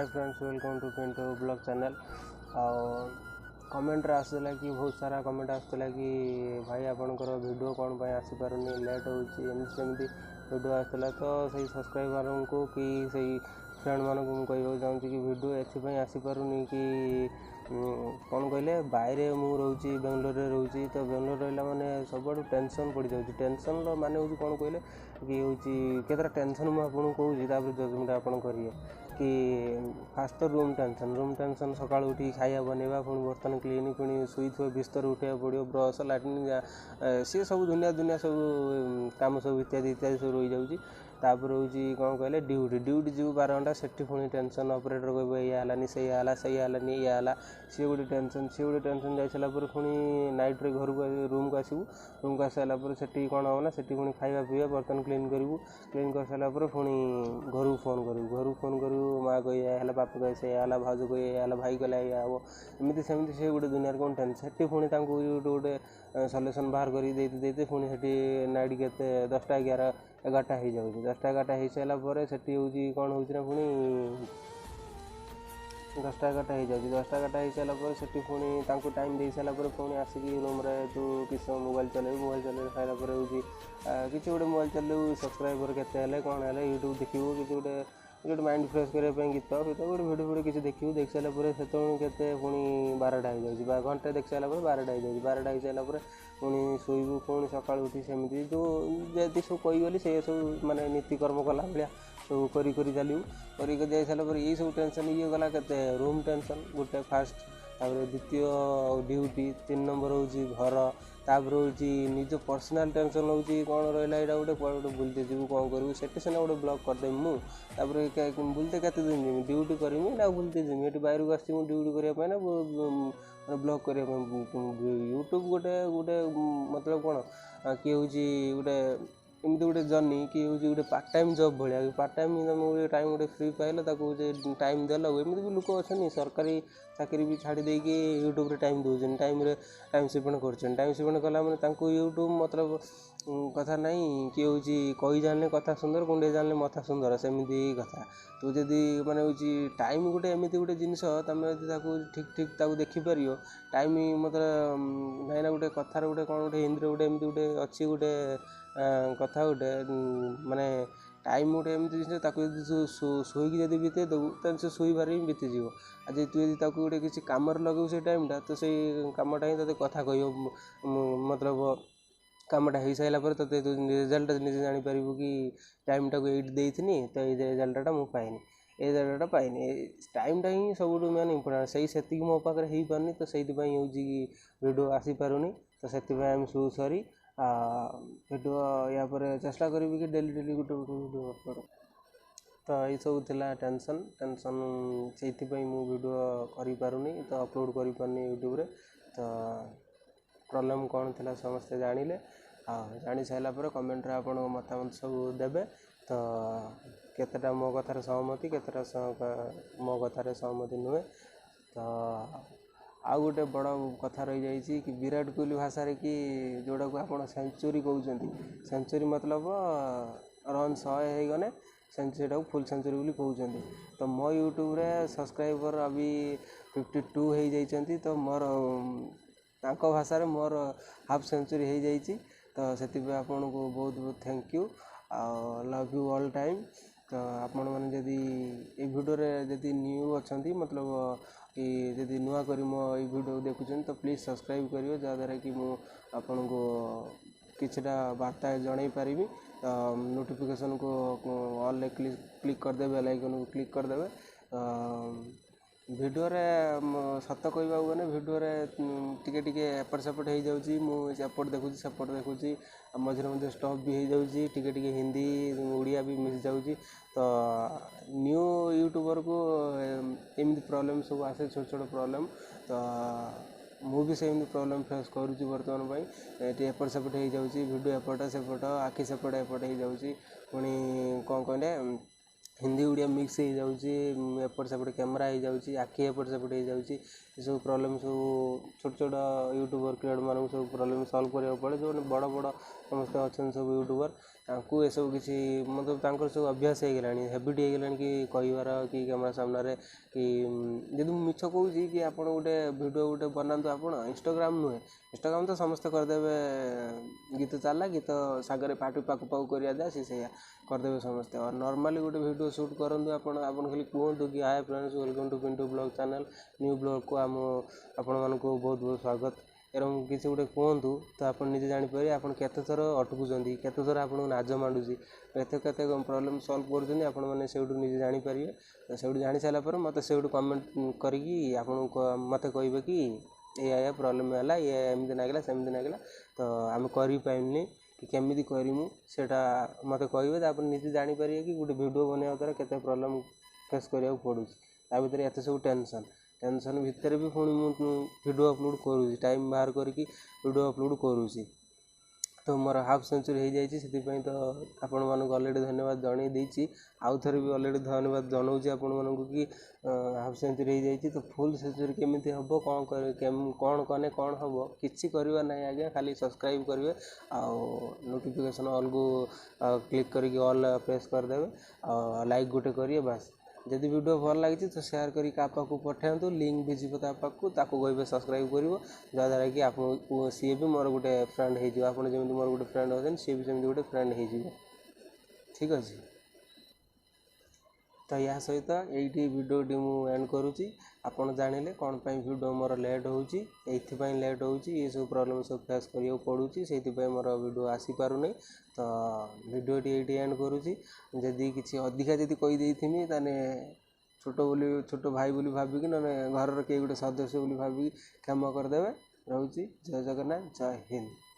Hi friends, welcome to Pintu blog channel. Comment आसला कि बहुत सारा कमेंट आसला कि भाई आपणकर वीडियो कौन पे आसीपारुनी, लेट होमती वीडियो आसला। तो सही सब्सक्राइबर को कि सही फ्रेंड मानक कहना चाहूँगी कि वीडियो एपाई आसीपारुनी कि कौन कहले बाहर मु रोचे बेंगलोर रोचे। तो बेंगलोर रहा मैंने सब टेंशन पड़ जाऊँगी। टेंशन माने हूँ कौन कहले कि हूँ केतरा टेंशन मुझे कहूँ जजमेंट आप करेंगे कि फास्ट तो रूम टेंशन सका उठी खाया बनवा पुणी बर्तन क्लीन पुणी शुई बिस्तर उठा पड़ो ब्रश लाट्रिन सी सब दुनिया सब कम सब इत्यादि सब रही जाऊँगी। तापर हूँ कौन कहले ड्यूटी जीव 12 घंटा से पुणी टेंशन ऑपरेटर कह यानी से यानी या सी गोटे टेंशन जा सारापर पुणी नाइट्रे घर को रूम को आसबू। रूम को आसाला से कौन हम ना से पुणी खावा पीवा बर्तन क्लीन करूँ। क्लीन कर सारापर पुणी घर को फोन करूँ माँ कह बापा कहे से भाज कहे भाई कहला या हम एमती सेमती से गोटे दुनिया कौन टेंशन से पुणी गोटे सल्यूसन बाहर करते पुणी से नाइट के 10टा 11टा हो जाऊँगी। 10टा 11टा हो सारापर से कौन हो पुणी 10टा 11टा हो जाऊँगी। 10टा 11टा हो सारापर से पुणी टाइम दे सारापर पुणी आसिक रूम तू किसी मोबाइल चल सारापर हूँ किसी गोटे मोबाइल चलू सब्सक्राइबर केते कौन है यूट्यूब देखू किसी गोटे माइंड फ्रेश करने गीत गोटे भिडियो किसी देखू। देख सारापर से केते पुणी 12टा हो जाऊँगी। घंटे देख सारापर 12टा हो जाऊँगी। 12टा हो सारापर पुणी शोबू पुणी सका उठी सेमती जो जैसे सब कहीगली से सब माने नीतिकर्म कला भाया सब करी चलू कर जा सारापर ये सब टेंशन ये गला के रूम टेंशन गोटे फास्ट। तापर द्वितीय ड्यूटी 3 नंबर हूँ घर। तापर हूँ निज पर्सनाल टेंशन हूँ कौन रहा यहाँ गोटे गोटे बुलते जीव कौन करूँ से गोटे ब्लॉग करदेवी मुझे बुलते केते दिन जीवी ड्यूटी करमी ना बुलते जीवी ये बाहर को आसी ड्यूटी करने ना ब्लॉग करने यूट्यूब गोटे गोटे मतलब कौन किए हूँ गोटे एमती गोटे जर्नी कि हूँ गोटे पार्ट टाइम जॉब भाया पार्ट टाइम तुम गोटे टाइम गोटे फ्री पाइल टाइम देल एमती भी लोक अच्छा सरकारी चाकरी भी छाड़ी देकी यूट्यूब टाइम दूसरी टाइम स्पेंड कर टाइम स्पेंड कला मैंने यूट्यूब मतलब कथा नहीं कि हूँ कही जाने कथा सुंदर कुंडे जाने मथा सुंदर सेमती कथा। तो जदि माने हूँ टाइम गोटे एमती गोटे जिनस तुम ठीक ठीक देखिपर टाइम मतलब ना गोटे कथार गोटे कौन गोटे हिंदी गोटे एमती गोटे अच्छी गोटे कथा गोटे माने टाइम गोटे एमती जिन शोक जब बीते देवु तो से शोबार ही बीतीज। आज तू यदि गोटे किसी कम लगे से टाइमटा तो से कमटा ही ते कथा कह मतलब कमटा हो सारापर ते रिजल्ट निजे जापर कि टाइमटा को ये देनी तो ये रिजल्टा मुझे पाइनि ये रिजल्टा पाइनि टाइमटा ही सब मेन इम्पोर्टाट से मो पाखे हो पारनी। तो से हूँ कि वीडियो आसीपारुनी तो से I am so sorry. Video या चेष्टा करी कि डेली गोटे वीडियो अपलोड। तो ये सब थिला टेंशन से वीडियो करी पारुनी तो अपलोड करी पारनी यूट्यूब रे। तो प्रॉब्लम कौन थिला समस्ते जानिले जानी सारापर कमेंट रे आपण मतामत सब देबे। तो केतेटा मो कथार सहमति केतेटा मो कथार सहमति नुहे। तो आ गोटे बड़ कथा रही जाइए कि विराट कोहली भाषा रे कि जोड़ा को आप सेंचुरी कहते सेंचुरी मतलब रन 100 हो गने सेंचुरी फुल सेंचुरी बोली कहते। तो मो यूट्यूब रे सब्सक्राइबर अभी 52 हो जाइए। तो मोर तांको भाषा रे मोर हाफ सेंचुरी हो जाइए। तो से आपन को बहुत बहुत thank you love you all time. तो आपण मैंने जदि ये वीडियो रे जदि न्यू अच्छा मतलब कि जदि नुआ करी मो ये वीडियो देखुं तो प्लीज़ सब्सक्राइब करियो जहाँद्वारा कि मु आपन को किछटा वार्ता जन पारि। नोटिफिकेशन को ऑल क्लिक करदे बेल आइकन को क्लिक करदे। वीडियो रे सत कहवा गले वीडियो रे टिके एपट सेपट हो जाऊँगी मुझे देखुची सेपट देखुची मझे मझे स्टॉप भी हो जाऊँगी टिके हिंदी उड़िया भी मिस जाऊँगी। तो न्यू यूट्यूबर को एमती प्रॉब्लम सब आसे छोट छोट प्रॉब्लम। तो मुझे सेमती प्रॉब्लम फेस करुँच बर्तमान एपट सेपट हो जाऊँगी वीडियो एपट सेपट आखि सेपट एपट हो जाऊँगी पुणी कौन कहले हिंदी उड़िया मिक्स हो जाऊँगी एपट सेपट कैमरा हो जाऊँगी आखि एपट सेपट हो जाऊँगी। ये सब प्रॉब्लम सब छोट छोट यूट्यूबर क्रिएटर मानक सब प्रॉब्लम सॉल्व करा पड़े जो बड़ बड़ समस्त अच्छा सब यूट्यूबर ତାଙ୍କୁ ଏସବୁ କିଛି मतलब ତାଙ୍କର ସବୁ ଅଭ୍ୟାସ ହେଇଗଲାଣି, ହେବିଟ୍ ହେଇଗଲାଣି କି କହିବାର କି କ୍ୟାମେରା ସାମ୍ନାରେ କି ଯଦି ମୁଁ ମିଛ କହୁଛି କି ଆପଣ ଗୋଟେ ଭିଡ଼ିଓ ଗୋଟେ ବନାନ୍ତୁ, ଆପଣ ଇନଷ୍ଟାଗ୍ରାମ୍ ନୁହେଁ, ଇନଷ୍ଟାଗ୍ରାମ୍ ତ ସମସ୍ତେ କରିଦେବେ, ଗୀତ ଚାଲିଲା ଗୀତ ସାଗରେ ପାକୁ ପାକୁ କରିବା ଯା ସେଇଆ କରିଦେବେ ସମସ୍ତେ। ଆଉ ନର୍ମାଲି ଗୋଟେ ଭିଡ଼ିଓ ସୁଟ୍ କରନ୍ତୁ ଆପଣ ଖାଲି କୁହନ୍ତୁ କି hi friends, welcome to Pintu blog channel, new ବ୍ଲଗ୍କୁ ଆପଣମାନଙ୍କୁ ବହୁତ ବହୁତ ସ୍ୱାଗତ। ଏରকম କିଛି ଗୋଟେ କୁହନ୍ତୁ ତ ଆପଣ ନିଜେ ଜାଣିପାରିବେ ଆପଣ କେତେଥର ଅଟକୁଛନ୍ତି, କେତେଥର ଆପଣଙ୍କୁ ନାଜ ମାଡ଼ୁଛି, କେତେ ପ୍ରୋବ୍ଲେମ୍ ସଲ୍ଭ କରୁଛନ୍ତି ଆପଣମାନେ ସେଇଠୁ ନିଜେ ଜାଣିପାରିବେ। ସେଇଠୁ ଜାଣି ସାରିଲା ପରେ ମୋତେ ସେଇଠୁ କମେଣ୍ଟ କରିକି ଆପଣଙ୍କୁ ମୋତେ କହିବେ କି ଏଇଆ ପ୍ରୋବ୍ଲେମ୍ ହେଲା, ଏମିତି ଲାଗିଲା ସେମିତି ଲାଗିଲା, ତ ଆମେ କରିପାରିଲୁନି କି କେମିତି କରିମୁ ସେଇଟା ମୋତେ କହିବେ। ତାପରେ ନିଜେ ଜାଣିପାରିବେ କି ଗୋଟେ ଭିଡ଼ିଓ ବନେଇବା ଦ୍ୱାରା କେତେ ପ୍ରୋବ୍ଲେମ୍ ଫେସ୍ କରିବାକୁ ପଡ଼ୁଛି। ତା ଭିତରେ ଏତେ ସବୁ ଟେନସନ୍ ଭିତରେ ବି ପୁଣି ମୁଁ ଭିଡ଼ିଓ ଅପଲୋଡ଼ କରୁଛି, ଟାଇମ୍ ବାହାର କରିକି ଭିଡ଼ିଓ ଅପଲୋଡ଼ କରୁଛି। ତ ମୋର ହାଫ୍ ସେଞ୍ଚୁରୀ ହେଇଯାଇଛି, ସେଥିପାଇଁ ତ ଆପଣମାନଙ୍କୁ ଅଲରେଡ଼ି ଧନ୍ୟବାଦ ଜଣାଇ ଦେଇଛି। ଆଉ ଥରେ ବି ଅଲରେଡ଼ି ଧନ୍ୟବାଦ ଜଣାଉଛି ଆପଣମାନଙ୍କୁ କି ହାଫ୍ ସେଞ୍ଚୁରୀ ହେଇଯାଇଛି। ତ ଫୁଲ୍ ସେଞ୍ଚୁରୀ କେମିତି ହେବ, କ'ଣ କଲେ କ'ଣ ହେବ, କିଛି କରିବା ନାହିଁ ଆଜ୍ଞା, ଖାଲି ସବସ୍କ୍ରାଇବ୍ କରିବେ ଆଉ ନୋଟିଫିକେସନ୍ ଅଲ୍କୁ କ୍ଲିକ୍ କରିକି ଅଲ୍ ପ୍ରେସ୍ କରିଦେବେ ଆଉ ଲାଇକ୍ ଗୋଟେ କରିବେ ବାସ୍। ଯଦି ଭିଡ଼ିଓ ଭଲ ଲାଗିଛି ତ ସେୟାର କରି କାହା ପାଖକୁ ପଠାନ୍ତୁ, ଲିଙ୍କ୍ ବି ଯିବ ତା ପାଖକୁ, ତାକୁ କହିବେ ସବସ୍କ୍ରାଇବ୍ କରିବ, ଯାହାଦ୍ୱାରା କି ସିଏ ବି ମୋର ଗୋଟେ ଫ୍ରେଣ୍ଡ ହେଇଯିବ। ଆପଣ ଯେମିତି ମୋର ଗୋଟେ ଫ୍ରେଣ୍ଡ ଅଛନ୍ତି, ସିଏ ବି ସେମିତି ଗୋଟେ ଫ୍ରେଣ୍ଡ ହେଇଯିବ, ଠିକ୍ ଅଛି। ତ ଏହା ସହିତ ଏଇଠି ଭିଡ଼ିଓଟି ମୁଁ ଏଣ୍ଡ କରୁଛି। ଆପଣ ଜାଣିଲେ କ'ଣ ପାଇଁ ଭିଡ଼ିଓ ମୋର ଲେଟ୍ ହେଉଛି, ଏଇଥିପାଇଁ ଲେଟ୍ ହେଉଛି, ଏସବୁ ପ୍ରୋବ୍ଲେମ୍ ସବୁ ଫେସ୍ କରିବାକୁ ପଡ଼ୁଛି, ସେଇଥିପାଇଁ ମୋର ଭିଡ଼ିଓ ଆସିପାରୁନି। ତ ଭିଡ଼ିଓଟି ଏଇଠି ଏଣ୍ଡ କରୁଛି। ଯଦି କିଛି ଅଧିକା ଯଦି କହିଦେଇଥିମି ତାହେଲେ ଛୋଟ ଭାଇ ବୋଲି ଭାବିକି, ନହେଲେ ଘରର କେହି ଗୋଟେ ସଦସ୍ୟ ବୋଲି ଭାବିକି କ୍ଷମା କରିଦେବେ। ରହୁଛି, ଜୟ ଜଗନ୍ନାଥ, ଜୟ ହିନ୍ଦ।